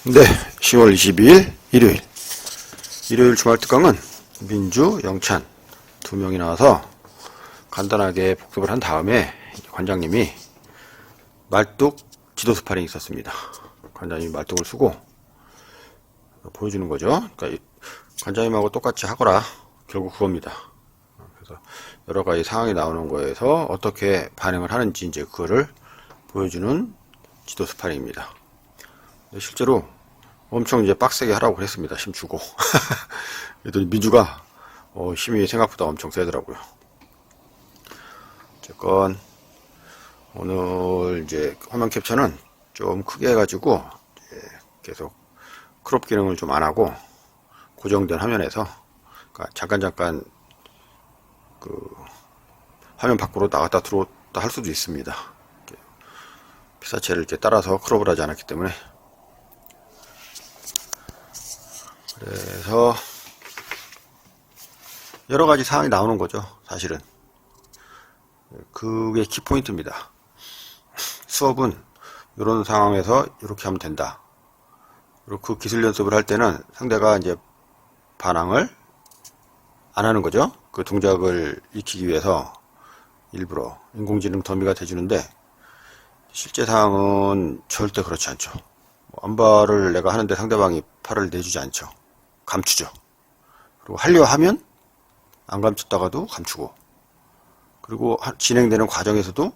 네, 10월 22일 일요일 주말 특강은 민주, 영찬 두 명이 나와서 간단하게 복습을 한 다음에 관장님이 말뚝 지도 스파링이 있었습니다. 관장님이 말뚝을 쓰고 보여주는 거죠. 그러니까 관장님하고 똑같이 하거라, 결국 그겁니다. 그래서 여러 가지 상황이 나오는 거에서 어떻게 반응을 하는지 이제 그거를 보여주는 지도 스파링입니다. 실제로 엄청 이제 빡세게 하라고 그랬습니다. 힘 주고. 그랬더니 민주가 힘이 생각보다 엄청 세더라고요. 어쨌건 오늘 이제 화면 캡처는 좀 크게 해가지고 계속 크롭 기능을 좀 안 하고 고정된 화면에서, 그러니까 잠깐 그 화면 밖으로 나갔다 들어왔다 할 수도 있습니다. 피사체를 이렇게 따라서 크롭을 하지 않았기 때문에. 그래서 여러 가지 상황이 나오는 거죠, 사실은. 그게 키포인트입니다. 수업은 이런 상황에서 이렇게 하면 된다. 그리고 그 기술 연습을 할 때는 상대가 이제 반항을 안 하는 거죠. 그 동작을 익히기 위해서 일부러 인공지능 더미가 돼주는데, 실제 상황은 절대 그렇지 않죠. 안발을 내가 하는데 상대방이 팔을 내주지 않죠. 감추죠. 그리고 하려 하면 안 감췄다가도 감추고, 그리고 진행되는 과정에서도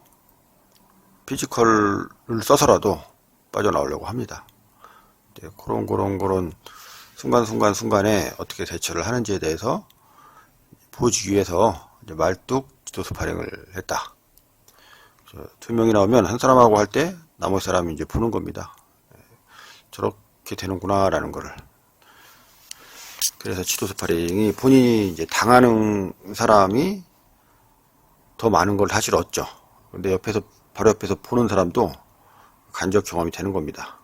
피지컬을 써서라도 빠져나오려고 합니다. 그런 순간순간에 어떻게 대처를 하는지에 대해서 보여주기 위해서 이제 말뚝 지도 스파링을 했다. 두 명이 나오면 한 사람하고 할 때 나머지 사람이 이제 보는 겁니다. 저렇게 되는구나 라는 거를. 그래서 지도 스파링이 본인이 이제 당하는 사람이 더 많은 걸 사실 얻죠. 근데 바로 옆에서 보는 사람도 간접 경험이 되는 겁니다.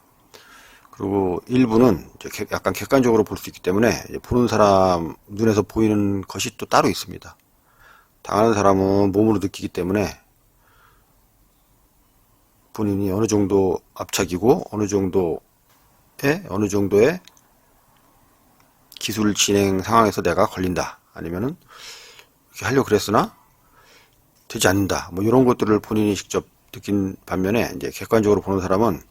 그리고 일부는 이제 약간 객관적으로 볼 수 있기 때문에 보는 사람 눈에서 보이는 것이 또 따로 있습니다. 당하는 사람은 몸으로 느끼기 때문에 본인이 어느 정도 압착이고 어느 정도의 기술 진행 상황에서 내가 걸린다, 아니면은 이렇게 하려고 그랬으나 되지 않는다, 뭐 이런 것들을 본인이 직접 느낀 반면에, 이제 객관적으로 보는 사람은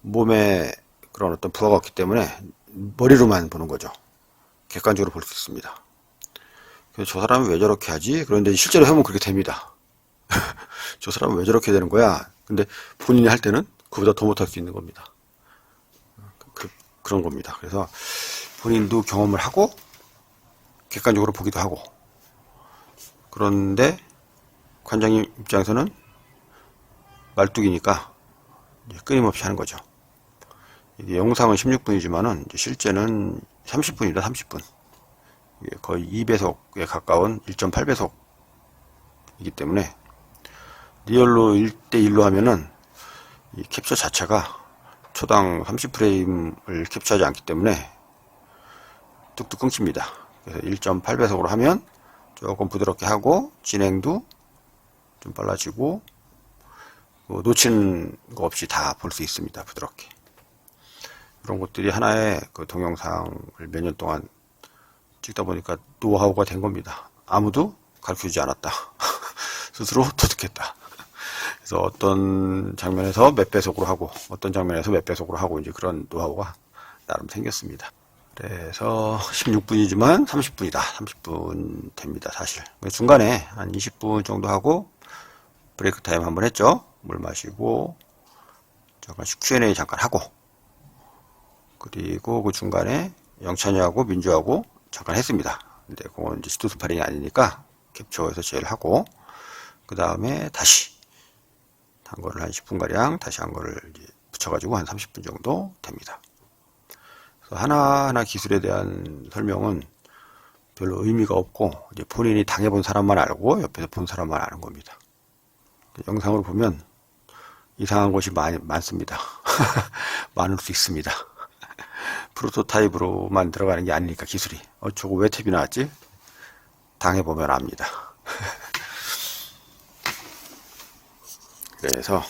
몸에 그런 어떤 부하가 없기 때문에 머리로만 보는 거죠. 객관적으로 볼 수 있습니다. 그래서 저 사람은 왜 저렇게 하지? 그런데 실제로 해보면 그렇게 됩니다. 저 사람은 왜 저렇게 되는 거야? 근데 본인이 할 때는 그보다 더 못할 수 있는 겁니다. 그런 겁니다. 그래서 본인도 경험을 하고 객관적으로 보기도 하고, 그런데 관장님 입장에서는 말뚝이니까 끊임없이 하는 거죠. 이게 영상은 16분이지만은 실제는 30분이다, 30분. 이게 거의 2배속에 가까운 1.8배속이기 때문에 리얼로 1대1로 하면은 이 캡처 자체가 초당 30프레임을 캡처하지 않기 때문에 뚝뚝 끊깁니다. 그래서 1.8배속으로 하면 조금 부드럽게 하고 진행도 좀 빨라지고 놓치는 거 없이 다 볼 수 있습니다. 부드럽게. 이런 것들이 하나의 그 동영상을 몇 년 동안 찍다 보니까 노하우가 된 겁니다. 아무도 가르쳐주지 않았다. 스스로 터득했다. 그래서 어떤 장면에서 몇 배속으로 하고 어떤 장면에서 몇 배속으로 하고, 이제 그런 노하우가 나름 생겼습니다. 그래서 16분이지만 30분이다. 30분 됩니다, 사실. 중간에 한 20분 정도 하고 브레이크 타임 한번 했죠. 물 마시고 잠깐 Q&A 잠깐 하고, 그리고 그 중간에 영찬이하고 민주하고 잠깐 했습니다. 근데 그건 이제 지도 스파링이 아니니까 캡처해서 제일 하고, 그 다음에 다시 한 거를 한 10분가량 다시 한 거를 이제 붙여가지고 한 30분 정도 됩니다. 그래서 하나하나 기술에 대한 설명은 별로 의미가 없고, 이제 본인이 당해본 사람만 알고 옆에서 본 사람만 아는 겁니다. 영상으로 보면 이상한 것이 많습니다. 많을 수 있습니다. 프로토타입으로만 들어가는 게 아니니까 기술이. 저거 왜 탭이 나왔지? 당해보면 압니다. 그래서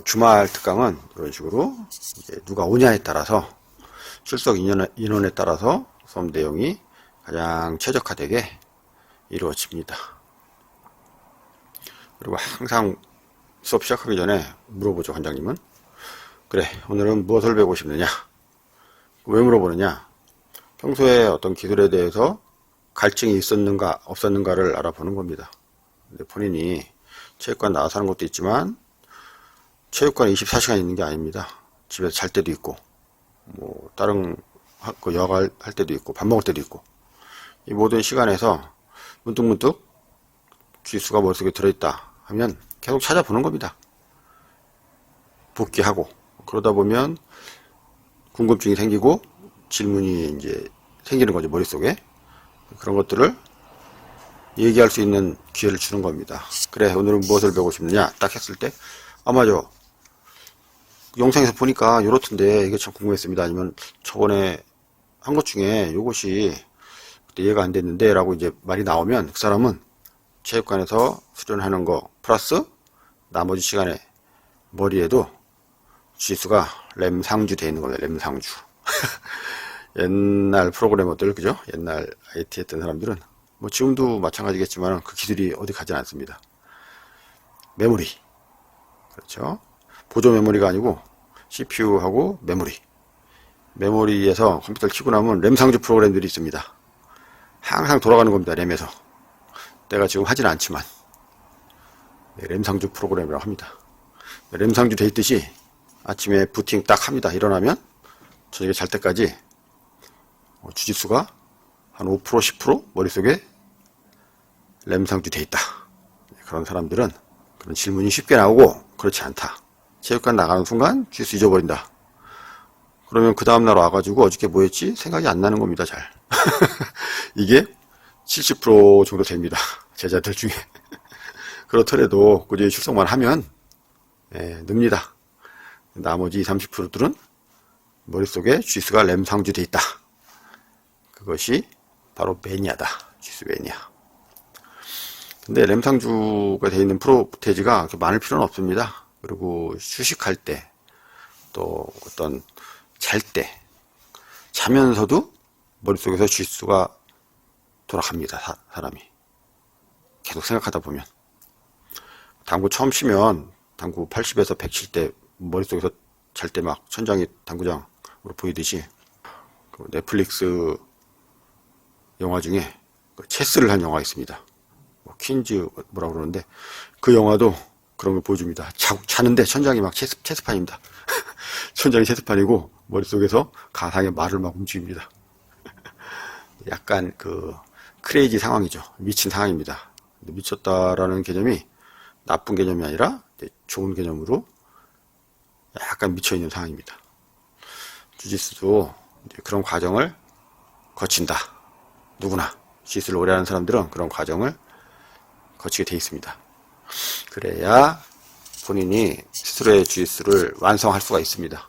주말 특강은 이런 식으로 이제 누가 오냐에 따라서 출석 인원에 따라서 수업 내용이 가장 최적화되게 이루어집니다. 그리고 항상 수업 시작하기 전에 물어보죠, 관장님은. 그래, 오늘은 무엇을 배우고 싶느냐? 왜 물어보느냐? 평소에 어떤 기술에 대해서 갈증이 있었는가, 없었는가를 알아보는 겁니다. 근데 본인이 체육관 나와서 하는 것도 있지만, 체육관에 24시간 있는 게 아닙니다. 집에서 잘 때도 있고, 뭐, 다른, 여가 할 때도 있고, 밥 먹을 때도 있고, 이 모든 시간에서 문득문득 주짓수가 머릿속에 들어있다 하면 계속 찾아보는 겁니다. 복귀하고, 그러다 보면 궁금증이 생기고 질문이 이제 생기는 거죠, 머릿속에. 그런 것들을 얘기할 수 있는 기회를 주는 겁니다. 그래, 오늘은 무엇을 배우고 싶느냐? 딱 했을 때, 맞아. 영상에서 보니까 요렇던데 이게 참 궁금했습니다. 아니면 저번에 한 것 중에 요것이 그때 이해가 안 됐는데 라고 이제 말이 나오면 그 사람은 체육관에서 수련하는 거 플러스 나머지 시간에 머리에도 주짓수가 램상주 되어 있는 겁니다. 램상주. 옛날 프로그래머들, 그죠? 옛날 IT 했던 사람들은 뭐 지금도 마찬가지겠지만 그 기술이 어디 가지 않습니다. 메모리. 그렇죠? 보조 메모리가 아니고 CPU하고 메모리. 메모리에서 컴퓨터를 켜고 나면 램상주 프로그램들이 있습니다. 항상 돌아가는 겁니다. 램에서. 내가 지금 하지는 않지만 램상주 프로그램이라고 합니다. 램상주 돼 있듯이 아침에 부팅 딱 합니다. 일어나면 저녁에 잘 때까지 주짓수가 한 5%, 10% 머릿속에 램상주 돼 있다. 그런 사람들은 그런 질문이 쉽게 나오고 그렇지 않다. 체육관 나가는 순간 주짓수 잊어버린다. 그러면 그 다음날 와가지고 어저께 뭐 했지? 생각이 안 나는 겁니다. 잘. 이게 70% 정도 됩니다. 제자들 중에. 그렇더라도 꾸준히 출석만 하면 늡니다. 나머지 20, 30%들은 머릿속에 주짓수가 램상주 돼 있다. 그것이 바로 매니아다. 주짓수 매니아. 근데 램상주가 되어 있는 프로테이지가 그렇게 많을 필요는 없습니다. 그리고 휴식할 때, 또 어떤 잘 때, 자면서도 머릿속에서 주짓수가 돌아갑니다. 사람이. 계속 생각하다 보면. 당구 처음 치면 당구 80에서 100 칠 때 머릿속에서 잘 때 막 천장이 당구장으로 보이듯이 그 넷플릭스 영화 중에 체스를 한 영화가 있습니다. 뭐 퀸즈 뭐라고 그러는데 그 영화도 그런 걸 보여줍니다. 자는데 천장이 막 체스판입니다. 천장이 체스판이고 머릿속에서 가상의 말을 막 움직입니다. 약간 그 크레이지 상황이죠. 미친 상황입니다. 미쳤다라는 개념이 나쁜 개념이 아니라 좋은 개념으로 약간 미쳐있는 상황입니다. 주짓수도 그런 과정을 거친다. 누구나 주짓수를 오래 하는 사람들은 그런 과정을 거치게 돼 있습니다. 그래야 본인이 스스로의 주짓수를 완성할 수가 있습니다.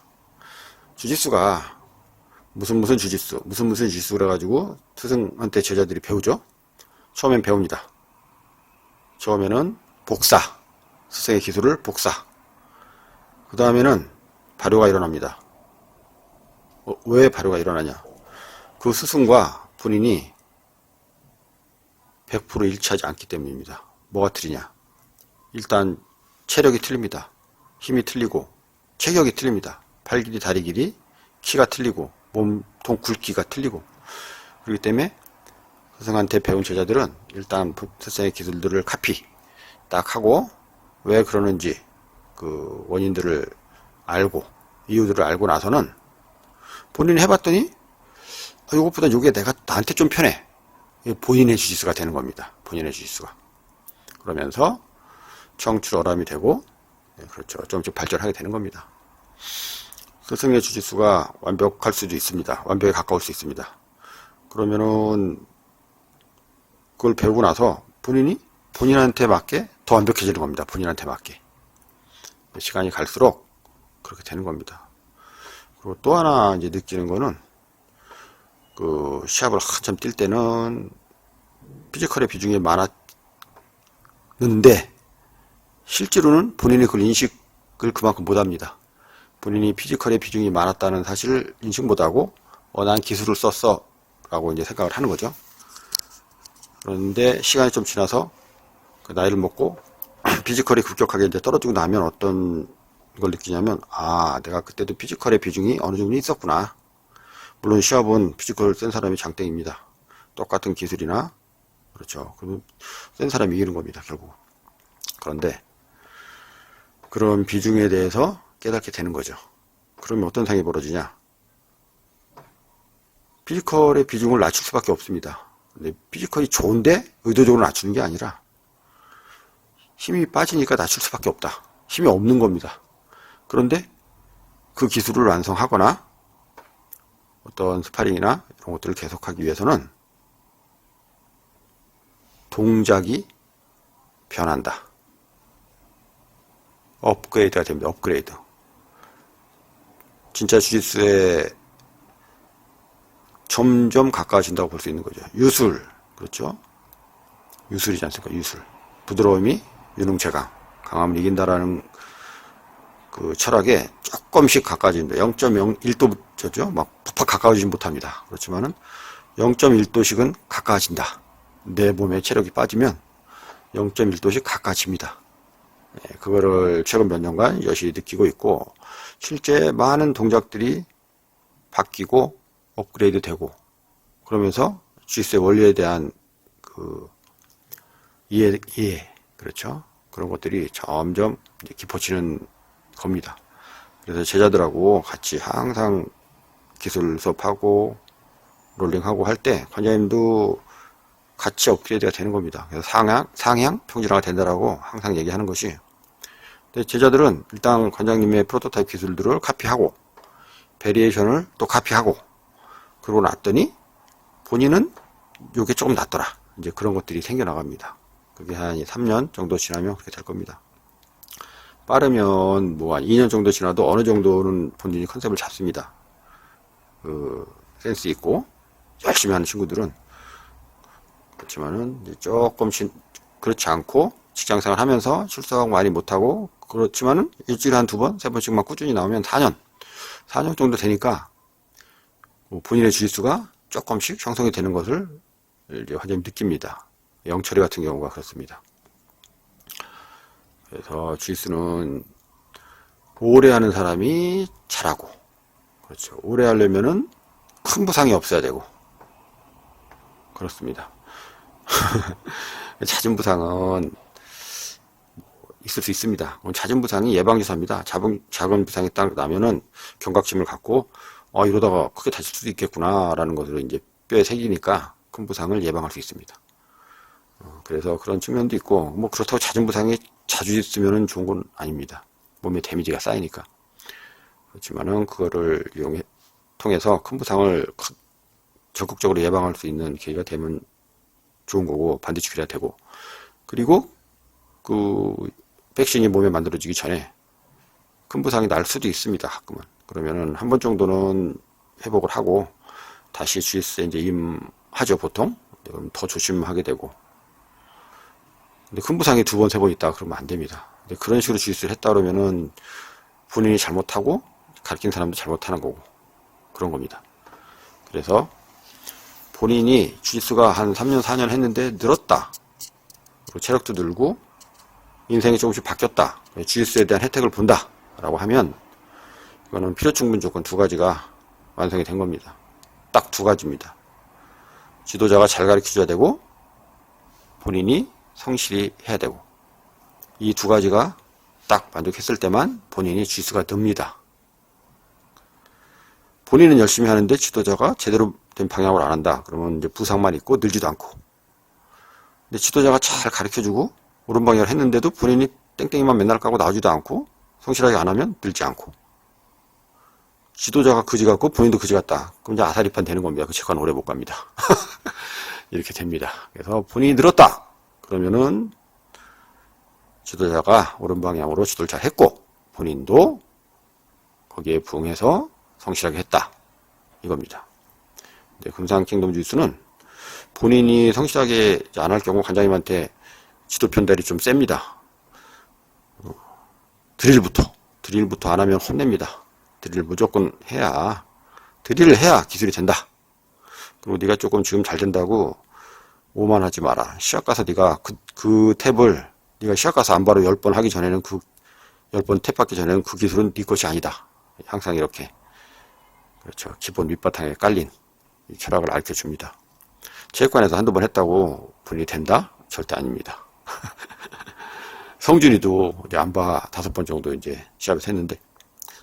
주짓수가 무슨 주짓수, 무슨 주짓수 그래가지고 스승한테 제자들이 배우죠. 처음엔 배웁니다. 처음에는 복사, 스승의 기술을 복사. 그 다음에는 발효가 일어납니다. 왜 발효가 일어나냐? 그 스승과 본인이 100% 일치하지 않기 때문입니다. 뭐가 틀리냐? 일단 체력이 틀립니다. 힘이 틀리고 체격이 틀립니다. 팔 길이, 다리 길이, 키가 틀리고 몸통 굵기가 틀리고 그렇기 때문에 스승한테 배운 제자들은 일단 스승의 기술들을 카피 딱 하고 왜 그러는지 그 원인들을 알고 이유들을 알고 나서는 본인이 해봤더니 이것보다 이게 내가 나한테 좀 편해. 본인의 주짓수가 되는 겁니다. 본인의 주짓수가. 그러면서 청출어람이 되고 그렇죠. 조금씩 발전하게 되는 겁니다. 스승의 주짓수가 완벽할 수도 있습니다. 완벽에 가까울 수 있습니다. 그러면은 그걸 배우고 나서 본인한테 맞게 더 완벽해지는 겁니다. 본인한테 맞게. 시간이 갈수록 그렇게 되는 겁니다. 그리고 또 하나 이제 느끼는 거는 그 시합을 한참 뛸 때는 피지컬의 비중이 많았는데 실제로는 본인이 그걸 그만큼 못합니다. 본인이 피지컬의 비중이 많았다는 사실을 인식 못하고 난 기술을 썼어 라고 이제 생각을 하는 거죠. 그런데 시간이 좀 지나서 그 나이를 먹고 피지컬이 급격하게 이제 떨어지고 나면 어떤 걸 느끼냐면, 내가 그때도 피지컬의 비중이 어느 정도 있었구나. 물론 시합은 피지컬 센 사람이 장땡입니다. 똑같은 기술이나, 그렇죠. 그러면 센 사람이 이기는 겁니다, 결국. 그런데 그런 비중에 대해서 깨닫게 되는 거죠. 그러면 어떤 상황이 벌어지냐? 피지컬의 비중을 낮출 수밖에 없습니다. 근데 피지컬이 좋은데 의도적으로 낮추는 게 아니라 힘이 빠지니까 낮출 수밖에 없다. 힘이 없는 겁니다. 그런데 그 기술을 완성하거나 어떤 스파링이나 이런 것들을 계속하기 위해서는 동작이 변한다. 업그레이드가 됩니다. 업그레이드. 진짜 주짓수에 점점 가까워진다고 볼 수 있는 거죠. 유술, 그렇죠? 유술이지 않습니까? 유술. 부드러움이 유능체강, 강함을 이긴다라는 그 철학에 조금씩 가까워집니다. 0.01도죠. 막 푹팍 가까워지진 못합니다. 그렇지만은 0.1도씩은 가까워진다. 내 몸에 체력이 빠지면 0.1도씩 가까워집니다. 그거를 최근 몇 년간 여실히 느끼고 있고, 실제 많은 동작들이 바뀌고 업그레이드 되고, 그러면서 주짓수의 원리에 대한 그 이해, 그렇죠? 그런 것들이 점점 깊어지는 겁니다. 그래서 제자들하고 같이 항상 기술 수업하고 롤링하고 할 때 관장님도 같이 업그레이드가 되는 겁니다. 그래서 상향 평준화가 된다라고 항상 얘기하는 것이, 근데 제자들은 일단 관장님의 프로토타입 기술들을 카피하고 베리에이션을 또 카피하고 그러고 났더니 본인은 요게 조금 낫더라. 이제 그런 것들이 생겨나갑니다. 그게 한 3년 정도 지나면 그렇게 될 겁니다. 빠르면 뭐 한 2년 정도 지나도 어느 정도는 본인이 컨셉을 잡습니다. 센스 있고 열심히 하는 친구들은. 그렇지만은 이제 조금씩 그렇지 않고 직장생활 하면서 출석 많이 못하고, 그렇지만은 일주일에 한 2번, 3번씩만 꾸준히 나오면 4년 정도 되니까 본인의 주짓수가 조금씩 형성이 되는 것을 이제 완전히 느낍니다. 영철이 같은 경우가 그렇습니다. 그래서 주짓수는 오래 하는 사람이 잘하고, 그렇죠. 오래 하려면은 큰 부상이 없어야 되고, 그렇습니다. 잦은 부상은 있을 수 있습니다. 잦은 부상이 예방주사입니다. 작은 부상이 딱 나면은 경각심을 갖고, 이러다가 크게 다칠 수도 있겠구나 라는 것으로 이제 뼈에 새기니까 큰 부상을 예방할 수 있습니다. 그래서 그런 측면도 있고, 뭐 그렇다고 잦은 부상이 자주 있으면 좋은 건 아닙니다. 몸에 데미지가 쌓이니까. 그렇지만은 그거를 통해서 큰 부상을 적극적으로 예방할 수 있는 기회가 되면 좋은 거고, 반드시 그래야 되고, 그리고 그 백신이 몸에 만들어지기 전에 큰 부상이 날 수도 있습니다. 가끔은. 그러면은 한 번 정도는 회복을 하고 다시 주짓수에 이제 임하죠, 보통. 그럼 더 조심하게 되고. 근데 큰 부상이 2번, 3번 있다 그러면 안 됩니다. 근데 그런 식으로 주짓수를 했다 그러면은 본인이 잘못하고 가르친 사람도 잘못하는 거고, 그런 겁니다. 그래서 본인이 주짓수가 한 3년, 4년 했는데 늘었다. 그리고 체력도 늘고 인생이 조금씩 바뀌었다. 주짓수에 대한 혜택을 본다. 라고 하면 이거는 필요충분 조건 2가지가 완성이 된 겁니다. 딱 2가지입니다. 지도자가 잘 가르쳐줘야 되고 본인이 성실히 해야 되고, 이 2가지가 딱 만족했을 때만 본인이 주짓수가 늡니다. 본인은 열심히 하는데 지도자가 제대로 된 방향으로 안 한다. 그러면 이제 부상만 있고 늘지도 않고. 근데 지도자가 잘 가르쳐주고 옳은 방향을 했는데도 본인이 땡땡이만 맨날 까고 나오지도 않고 성실하게 안 하면 늘지 않고. 지도자가 그지 같고 본인도 그지 같다. 그럼 이제 아사리판 되는 겁니다. 그 체관 오래 못 갑니다. 이렇게 됩니다. 그래서 본인이 늘었다. 그러면은 지도자가 옳은 방향으로 지도를 잘 했고 본인도 거기에 부응해서 성실하게 했다. 이겁니다. 근데 금상 킹덤 주짓수는 본인이 성실하게 안 할 경우 관장님한테 지도 편달이 좀 셉니다. 드릴부터 드릴부터 안 하면 혼냅니다. 드릴 무조건 해야, 드릴을 해야 기술이 된다. 그리고 네가 조금 지금 잘 된다고 오만하지 마라. 시합 가서 네가 그 탭을 네가 시합 가서 안 바로 10번 하기 전에는 10번 탭 받기 전에는 그 기술은 네 것이 아니다. 항상 이렇게 그렇죠. 기본 밑바탕에 깔린 이 철학을 가르쳐 줍니다. 체육관에서 한두 번 했다고 분이 된다? 절대 아닙니다. 성준이도 이제 안바 5번 정도 이제 시합에서 했는데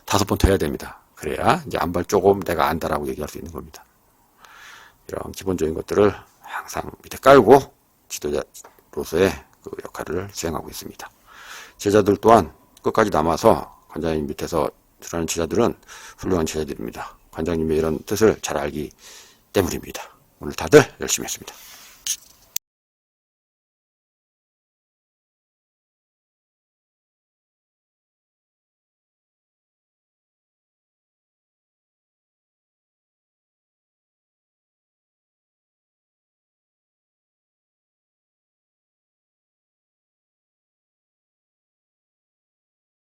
5번 더 해야 됩니다. 그래야 이제 안발 조금 내가 안다라고 얘기할 수 있는 겁니다. 이런 기본적인 것들을 항상 밑에 깔고 지도자로서의 그 역할을 수행하고 있습니다. 제자들 또한 끝까지 남아서 관장님 밑에서 출하는 제자들은 훌륭한 제자들입니다. 관장님의 이런 뜻을 잘 알기 때문입니다. 오늘 다들 열심히 했습니다.